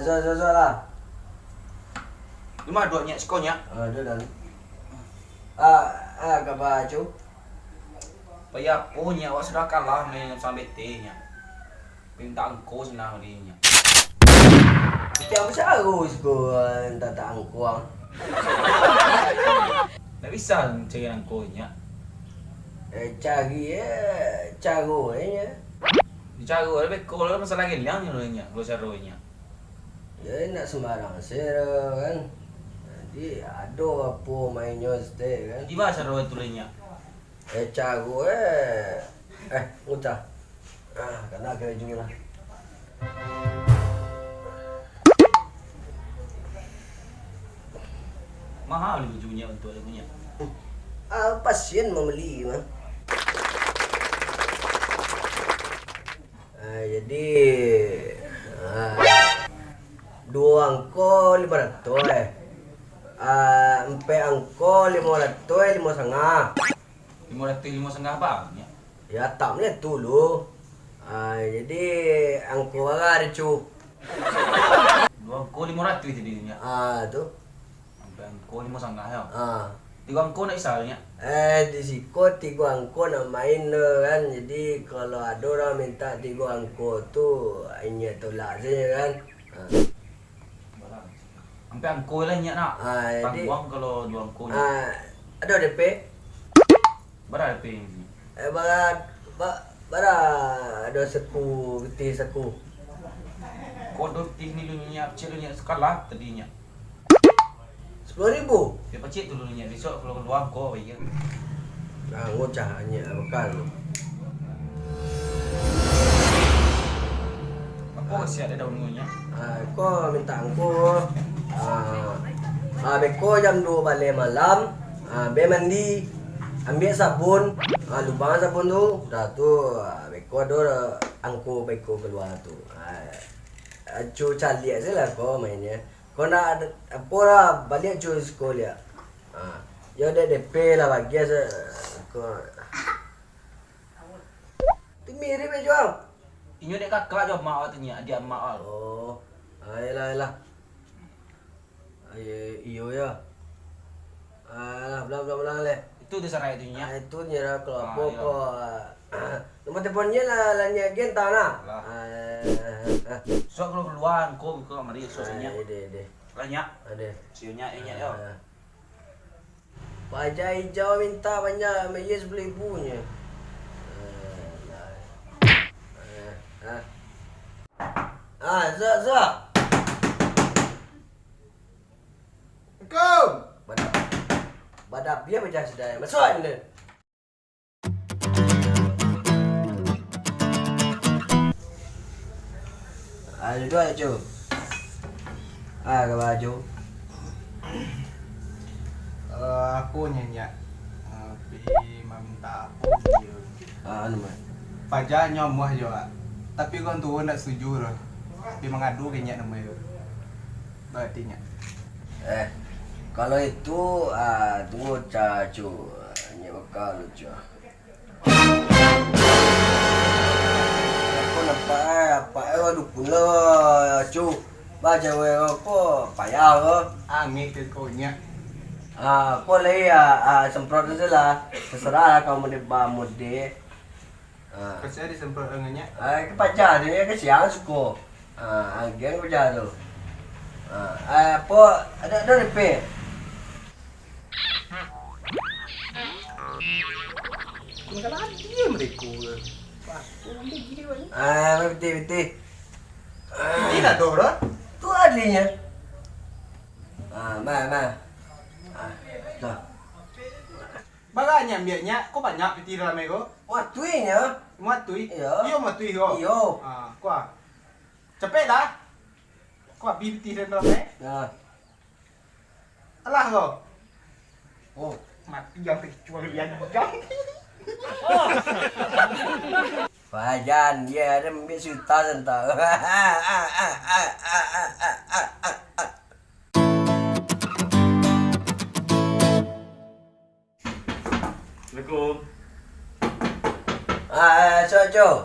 Zo lah. Lima dua nyak sekonya. Ada dah. Kabar cu. Paya aku nyak awak sudah kalah main sampai T nya. Minta angko senang dia nyak. Kita bersaru sko tak angkuang. Tak bisa cari angko nyak. Cari caro nya. Bicara lebih kalau masalah gelang ni nyak, kalau cara nyak. Ya nak sembarang sera kan. Jadi ada apa mainnya stay kan. Di mana cara itu nyak? Caro utah. Kena kena jumpa lah. Mahal ni bajunya untuk dia punya. Pasien membeli mah. Jadi dua angko 500 empat angko 500 5,5. 500 apa nyak? Ya tak ni tu lu. Jadi angko ada cu. Dua angko 500 jadi nyak. Tu. Sampai angko 5,5 ya. Tiga angko nak isal nyak. Di siko 3 angko nak main kan. Jadi kalau ada orang minta 3 angko tu hanya tolak saja kan. Sampai angko lah nyak nak. Jadi Tangguang kalau dua angko nyak. ada DP. Berapa DP ni? Bara ada saku peti saku. Kau dokter ni lu nyak kecil nyak sekolah tadi nyak. 10,000. Dia pacik dulu nyak besok kalau keluar kau bagi. Ngocah hanya bekal. Aku masih ada daun nyak. Kau minta angko. Beko jam 2 balik malam. Be mandi. Ambil sabun. Lubang sabun tu. Dah tu beko ada angko beko keluar tu. Cu cari aja lah kau mainnya. Kau nak apa lah balik cu sekolah. Ya udah DP lah bagi aja. Kau tu mirip aja jual. Inyo dek kakak jawab mak awak tanya, dia mak awak. Oh, ayolah. Iyo ya. Belah leh. Itu dia sarai tu nyak. Itu nyerah kalau apa kau. Nombor telefonnya lah nyak genta nah. So kalau keluar kau kau mari so nyak. Ada. Lah nyak. Ada. Si nyak yo. Pajak hijau minta banyak, Mayes beli ibunya. Zak. Kau. Badap dia macam sedaya. Masuk ni. Duduk aja. Ke baju. Aku nyanyi. Tapi minta apa dia. Anu mah. Pajak nyomoh juga. Tapi kau tu nak setuju lah. Tapi mengadu kayaknya namanya. Berarti nyak. Kalau itu tunggu cacu. Nyak bakal lucu. Aku nampak apa dukun lah cu. Baca aku payah ke. Angin ke kau nyak. Kau lagi semprot aja lah. Terserah lah kau mau mode. Kasih disemprot dengan nyak. Kepacar dia ke siang suku. Angin kepacar tu. Apa ada DP? Kau kan dia mereka. Betul. Ini nak dorong. Tu adlinya. Ma. Dah. Baganya ambilnya, kau banyak piti dalam ego. Waktunya. Matui. Iya. Iyo matui kau. Iyo. Kau. Cepet dah. Kau piti dalam ego. Alah kau. Oh. Mati yang kecualian bukan. Fajan dia ada ambil cerita tentang. Assalamualaikum. Cok.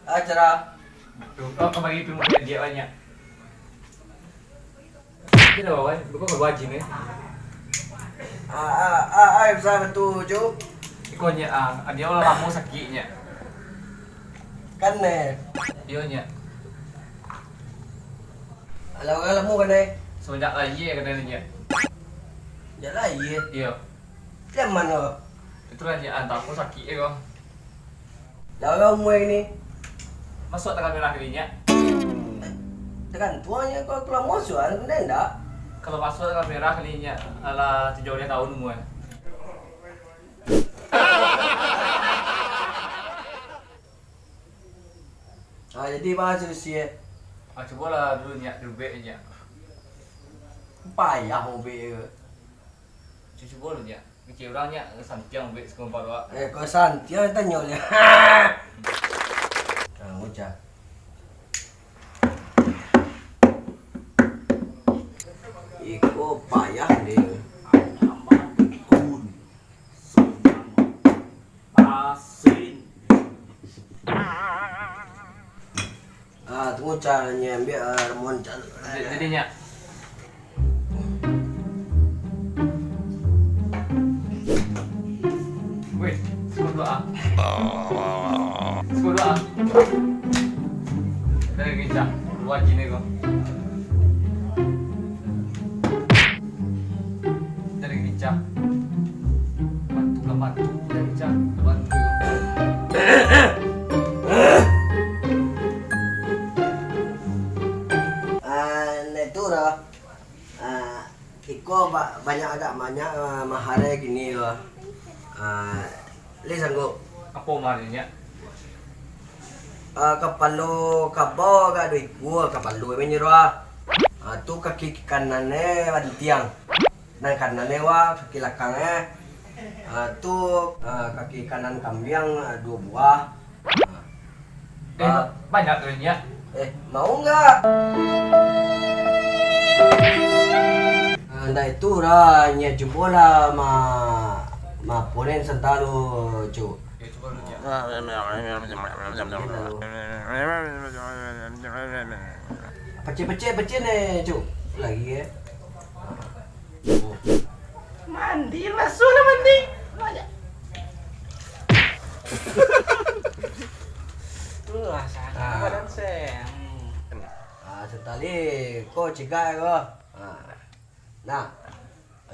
Acara. Kau bagi film dia banyak. Kita dah bawa, bukan kau wajib ni. Bersama tu Ju. Ikutnya dia orang lama sakitnya. Kan Dia nya. Alah orang lama kan Semenjak lagi kena nya. Jalan iya. Iya. Yang mana? Itulah nya antar aku sakit kau. Lah orang umur ni. Masuk tengah merah kalinya. Tekan tuanya kau keluar masuk kan enggak? Kalau masuk tengah merah kalinya ala 7 tahun umur. Jadi bahasa Rusia. Cobalah dulu nya dubeknya. Payah mau be. Cuba dulu nya. Kecil orangnya santiang bek sekompar wa. Kau santia tanya dia. Ucap. Iko payah dia. Tunggu caranya biar moncal. Jadinya wait, sebut doa. Sebut doa. Dari kita, wajib ni kau. Dari kita. Bantu dari kita. Bantu. Netura. Iko banyak agak banyak mahare gini loh. Lisan ko. Apa marinya? Kapalo kabo ga duit gua kapalo menyerah. Tu kaki kanannya di tiang. Nang kanannya wa kaki belakangnya. Tu kaki kanan kambing 2 buah. Banyak tuanya. Mau enggak? Anda itu nya jebola ma ponen sentalu cu. Ya coba dulu ya. Pecah nih cu. Lagi ya. Mandi lah, sudah mandi. Banyak. Wah, sangat badan saya. Setali kau cigai ko. Nah,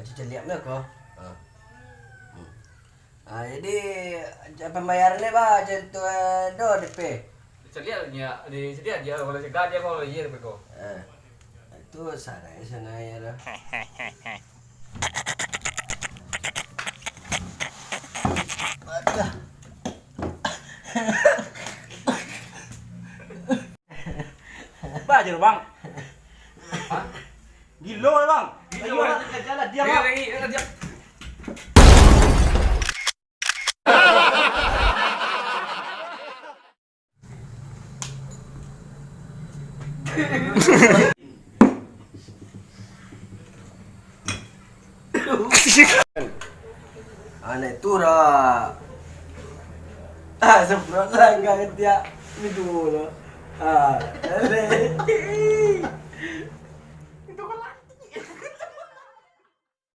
cica lihat nak ko. Jadi pembayarannya bah tu do DP. Sedia dia kalau sedia dia kalau iya begitu. Itu sana ya lah. Apa aja lu, Bang? Gilo ya, Bang. Gilo, Bang. Jalan diam, Bang. Dia. Anak tu lah. Semprot lah enggak dia. Itu loh.